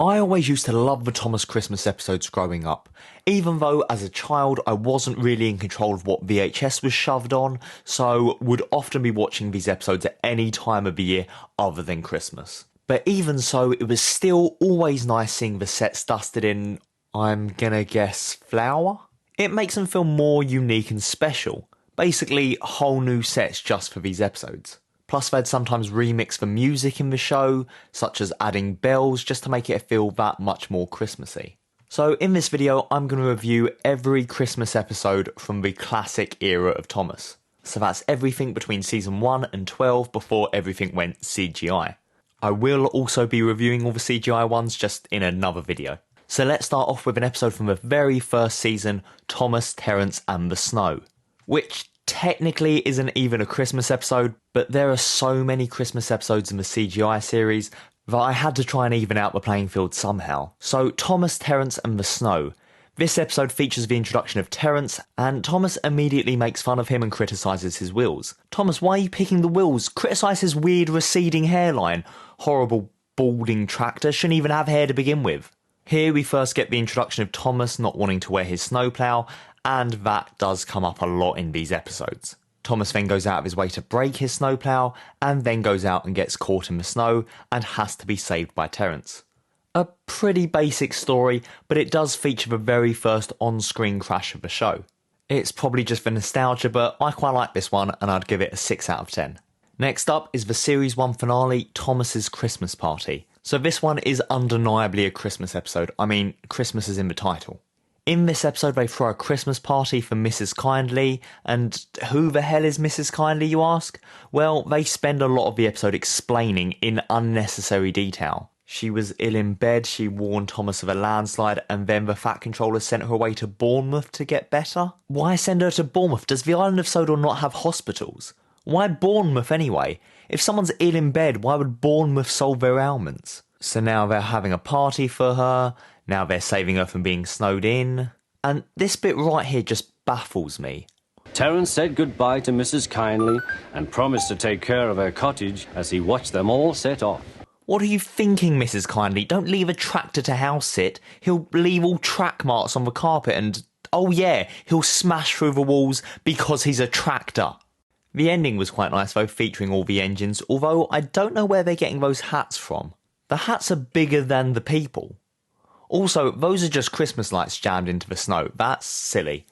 I always used to love the Thomas Christmas episodes growing up, even though as a child I wasn't really in control of what VHS was shoved on, so would often be watching these episodes at any time of the year other than Christmas. But even so, it was still always nice seeing the sets dusted in, I'm gonna guess, flour? It makes them feel more unique and special, basically whole new sets just for these episodes. Plus they'd sometimes remix the music in the show, such as adding bells just to make it feel that much more Christmassy. So in this video I'm going to review every Christmas episode from the classic era of Thomas. So that's everything between season 1 and 12 before everything went CGI. I will also be reviewing all the CGI ones just in another video. So let's start off with an episode from the very first season, Thomas, Terrance and the Snow, which technically isn't even a Christmas episode, but there are so many Christmas episodes in the CGI series that I had to try and even out the playing field somehow. So Thomas, Terrance and the Snow. This episode features the introduction of Terrance, and Thomas immediately makes fun of him and criticises his wheels. Thomas, why are you picking the wheels? Criticise his weird receding hairline. Horrible balding tractor, shouldn't even have hair to begin with. Here we first get the introduction of Thomas not wanting to wear his snowplow, and that does come up a lot in these episodes. Thomas then goes out of his way to break his snowplow, and then goes out and gets caught in the snow, and has to be saved by Terrance. A pretty basic story, but it does feature the very first on-screen crash of the show. It's probably just for nostalgia, but I quite like this one, and I'd give it a 6 out of 10. Next up is the Series 1 finale, Thomas's Christmas Party. So this one is undeniably a Christmas episode. I mean, Christmas is in the title. In this episode they throw a Christmas party for Mrs. Kindly, and who the hell is Mrs. Kindly, you ask? Well, they spend a lot of the episode explaining in unnecessary detail. She was ill in bed, she warned Thomas of a landslide, and then the Fat Controller sent her away to Bournemouth to get better? Why send her to Bournemouth? Does the island of Sodor not have hospitals? Why Bournemouth anyway? If someone's ill in bed, why would Bournemouth solve their ailments? So now they're having a party for her, now they're saving her from being snowed in, and this bit right here just baffles me. Terrance said goodbye to Mrs. Kindly and promised to take care of her cottage as he watched them all set off. What are you thinking, Mrs. Kindly? Don't leave a tractor to house sit. He'll leave all track marks on the carpet and, oh yeah, he'll smash through the walls because he's a tractor. The ending was quite nice though, featuring all the engines, although I don't know where they're getting those hats from. The hats are bigger than the people. Also, those are just Christmas lights jammed into the snow. That's silly.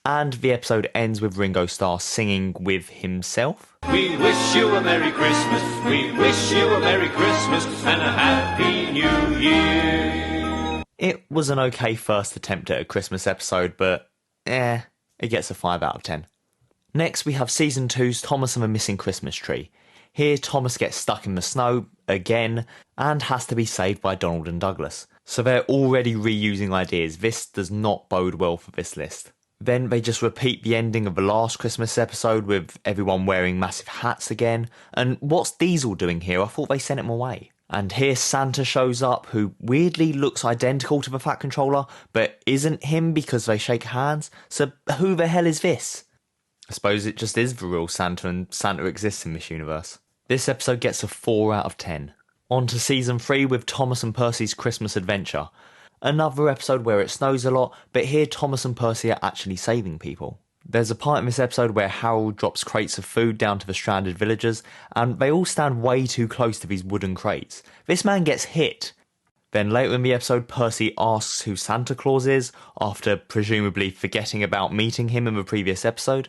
And the episode ends with Ringo Starr singing with himself. We wish you a Merry Christmas, we wish you a Merry Christmas and a Happy New Year. It was an okay first attempt at a Christmas episode, but it gets a 5 out of 10. Next we have Season 2's Thomas and the Missing Christmas Tree. Here Thomas gets stuck in the snow, again, and has to be saved by Donald and Douglas. So they're already reusing ideas. This does not bode well for this list. Then they just repeat the ending of the last Christmas episode with everyone wearing massive hats again. And what's Diesel doing here? I thought they sent him away. And here Santa shows up, who weirdly looks identical to the Fat Controller, but isn't him because they shake hands. So who the hell is this? I suppose it just is the real Santa, and Santa exists in this universe. This episode gets a 4 out of 10. On to Season 3 with Thomas and Percy's Christmas Adventure. Another episode where it snows a lot, but here Thomas and Percy are actually saving people. There's a part in this episode where Harold drops crates of food down to the stranded villagers, and they all stand way too close to these wooden crates. This man gets hit. Then later in the episode, Percy asks who Santa Claus is, after presumably forgetting about meeting him in the previous episode.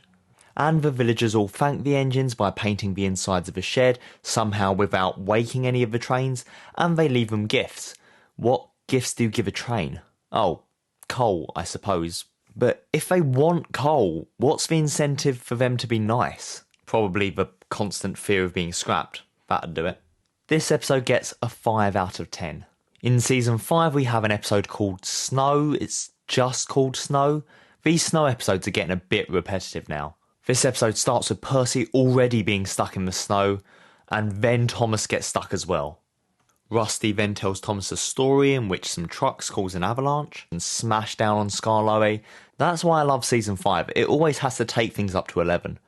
And the villagers all thank the engines by painting the insides of a shed, somehow without waking any of the trains, and they leave them gifts. What gifts do you give a train? Oh, coal, I suppose. But if they want coal, what's the incentive for them to be nice? Probably the constant fear of being scrapped. That'd do it. This episode gets a 5 out of 10. In Season 5 we have an episode called Snow. It's just called Snow. These snow episodes are getting a bit repetitive now. This episode starts with Percy already being stuck in the snow, and then Thomas gets stuck as well. Rusty then tells Thomas a story in which some trucks cause an avalanche and smash down on Skarloey. That's why I love Season 5, it always has to take things up to 11.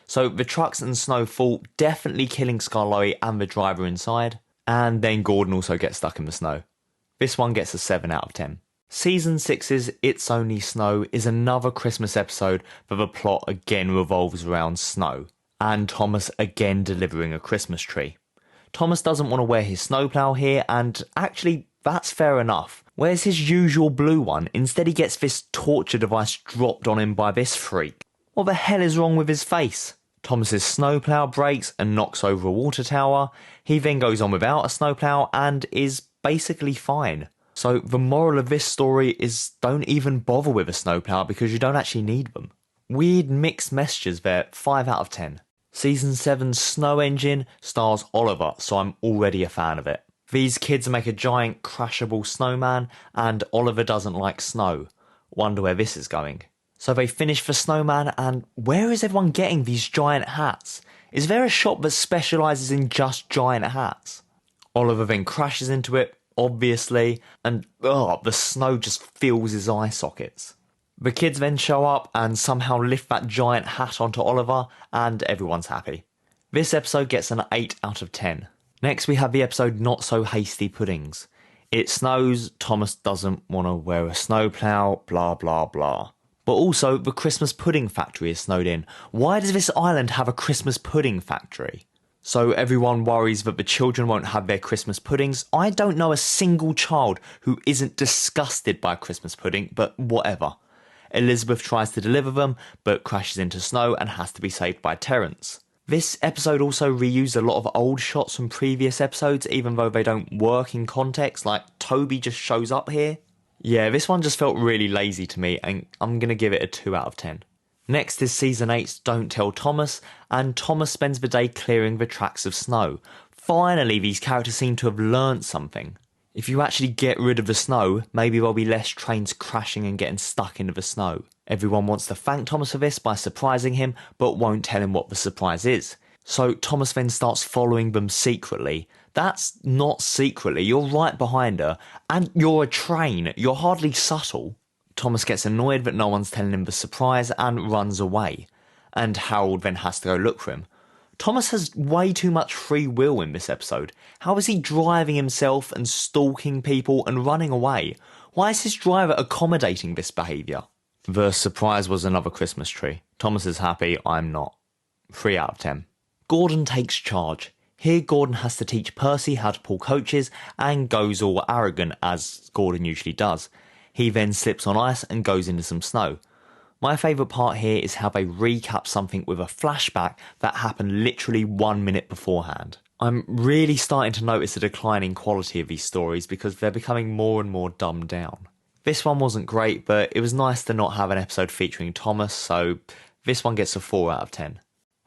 So the trucks and snow fall, definitely killing Skarloey and the driver inside, and then Gordon also gets stuck in the snow. This one gets a 7 out of 10. Season 6's It's Only Snow is another Christmas episode, but the plot again revolves around snow, and Thomas again delivering a Christmas tree. Thomas doesn't want to wear his snowplow here, and actually that's fair enough. Where's his usual blue one? Instead he gets this torture device dropped on him by this freak. What the hell is wrong with his face? Thomas's snowplow breaks and knocks over a water tower. He then goes on without a snowplow and is basically fine. So the moral of this story is don't even bother with a snowplow because you don't actually need them. Weird mixed messages there, 5 out of 10. Season 7's Snow Engine stars Oliver, so I'm already a fan of it. These kids make a giant crashable snowman and Oliver doesn't like snow. Wonder where this is going. So they finish the snowman, and where is everyone getting these giant hats? Is there a shop that specialises in just giant hats? Oliver then crashes into it, obviously, and the snow just fills his eye sockets. The kids then show up and somehow lift that giant hat onto Oliver, and everyone's happy. This episode gets an 8 out of 10. Next we have the episode Not So Hasty Puddings. It snows, Thomas doesn't want to wear a snowplow, blah blah blah. But also, the Christmas pudding factory is snowed in. Why does this island have a Christmas pudding factory? So everyone worries that the children won't have their Christmas puddings. I don't know a single child who isn't disgusted by Christmas pudding, but whatever. Elizabeth tries to deliver them, but crashes into snow and has to be saved by Terrance. This episode also reused a lot of old shots from previous episodes, even though they don't work in context, like Toby just shows up here. Yeah, this one just felt really lazy to me, and I'm going to give it a 2 out of 10. Next is Season 8's Don't Tell Thomas, and Thomas spends the day clearing the tracks of snow. Finally, these characters seem to have learnt something. If you actually get rid of the snow, maybe there'll be less trains crashing and getting stuck into the snow. Everyone wants to thank Thomas for this by surprising him, but won't tell him what the surprise is. So Thomas then starts following them secretly. That's not secretly, you're right behind her, and you're a train, you're hardly subtle. Thomas gets annoyed that no one's telling him the surprise and runs away, and Harold then has to go look for him. Thomas has way too much free will in this episode. How is he driving himself and stalking people and running away? Why is his driver accommodating this behaviour? The surprise was another Christmas tree. Thomas is happy, I'm not. 3 out of 10. Gordon takes charge. Here Gordon has to teach Percy how to pull coaches and goes all arrogant as Gordon usually does. He then slips on ice and goes into some snow. My favourite part here is how they recap something with a flashback that happened literally 1 minute beforehand. I'm really starting to notice a decline in quality of these stories because they're becoming more and more dumbed down. This one wasn't great, but it was nice to not have an episode featuring Thomas, so this one gets a 4 out of 10.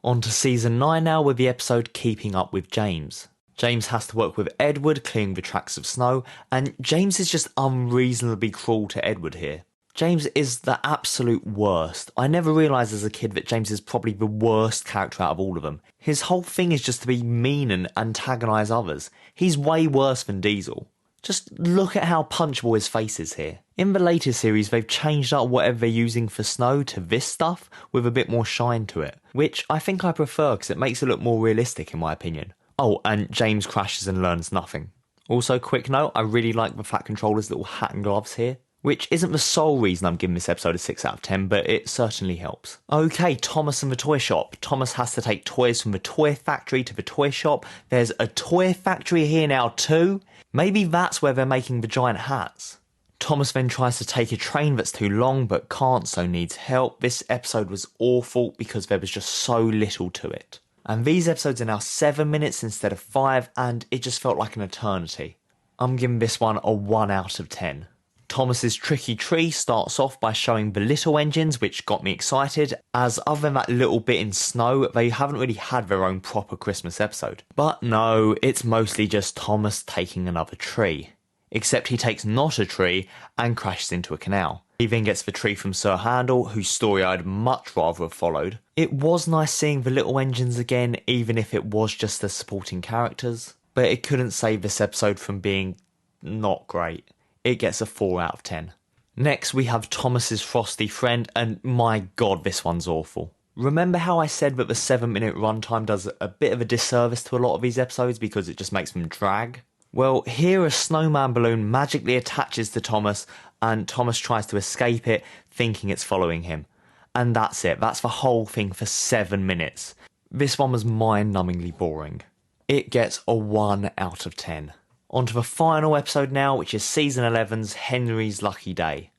On to Season 9 now with the episode Keeping Up with James. James has to work with Edward clearing the tracks of snow, and James is just unreasonably cruel to Edward here. James is the absolute worst. I never realised as a kid that James is probably the worst character out of all of them. His whole thing is just to be mean and antagonise others. He's way worse than Diesel. Just look at how punchable his face is here. In the later series, they've changed up whatever they're using for snow to this stuff with a bit more shine to it, which I think I prefer because it makes it look more realistic in my opinion. Oh, and James crashes and learns nothing. Also, quick note, I really like the Fat Controller's little hat and gloves here, which isn't the sole reason I'm giving this episode a 6 out of 10, but it certainly helps. Okay, Thomas and the toy shop. Thomas has to take toys from the toy factory to the toy shop. There's a toy factory here now too. Maybe that's where they're making the giant hats. Thomas then tries to take a train that's too long but can't, so needs help. This episode was awful because there was just so little to it. And these episodes are now 7 minutes instead of 5, and it just felt like an eternity. I'm giving this one a 1 out of 10. Thomas's tricky tree starts off by showing the little engines, which got me excited, as other than that little bit in snow, they haven't really had their own proper Christmas episode. But no, it's mostly just Thomas taking another tree. Except he takes not a tree and crashes into a canal. He then gets the tree from Sir Handel, whose story I'd much rather have followed. It was nice seeing the little engines again, even if it was just the supporting characters. But it couldn't save this episode from being not great. It gets a 4 out of 10. Next we have Thomas's Frosty friend, and my god, this one's awful. Remember how I said that the 7-minute runtime does a bit of a disservice to a lot of these episodes because it just makes them drag? Well, here a snowman balloon magically attaches to Thomas and Thomas tries to escape it, thinking it's following him. And that's it. That's the whole thing for 7 minutes. This one was mind-numbingly boring. It gets a 1 out of 10. On to the final episode now, which is Season 11's Henry's Lucky Day.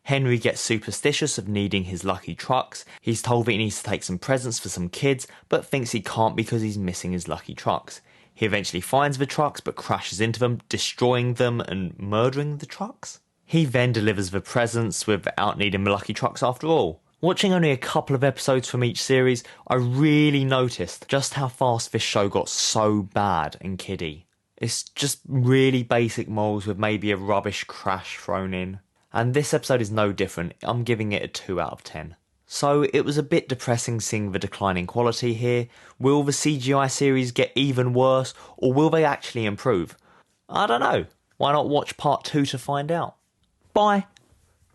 Henry gets superstitious of needing his lucky trucks. He's told that he needs to take some presents for some kids, but thinks he can't because he's missing his lucky trucks. He eventually finds the trucks, but crashes into them, destroying them and murdering the trucks. He then delivers the presents without needing the lucky trucks after all. Watching only a couple of episodes from each series, I really noticed just how fast this show got so bad and kiddie. It's just really basic morals with maybe a rubbish crash thrown in. And this episode is no different. I'm giving it a 2 out of 10. So it was a bit depressing seeing the declining quality here. Will the CGI series get even worse, or will they actually improve? I don't know. Why not watch part 2 to find out? Bye!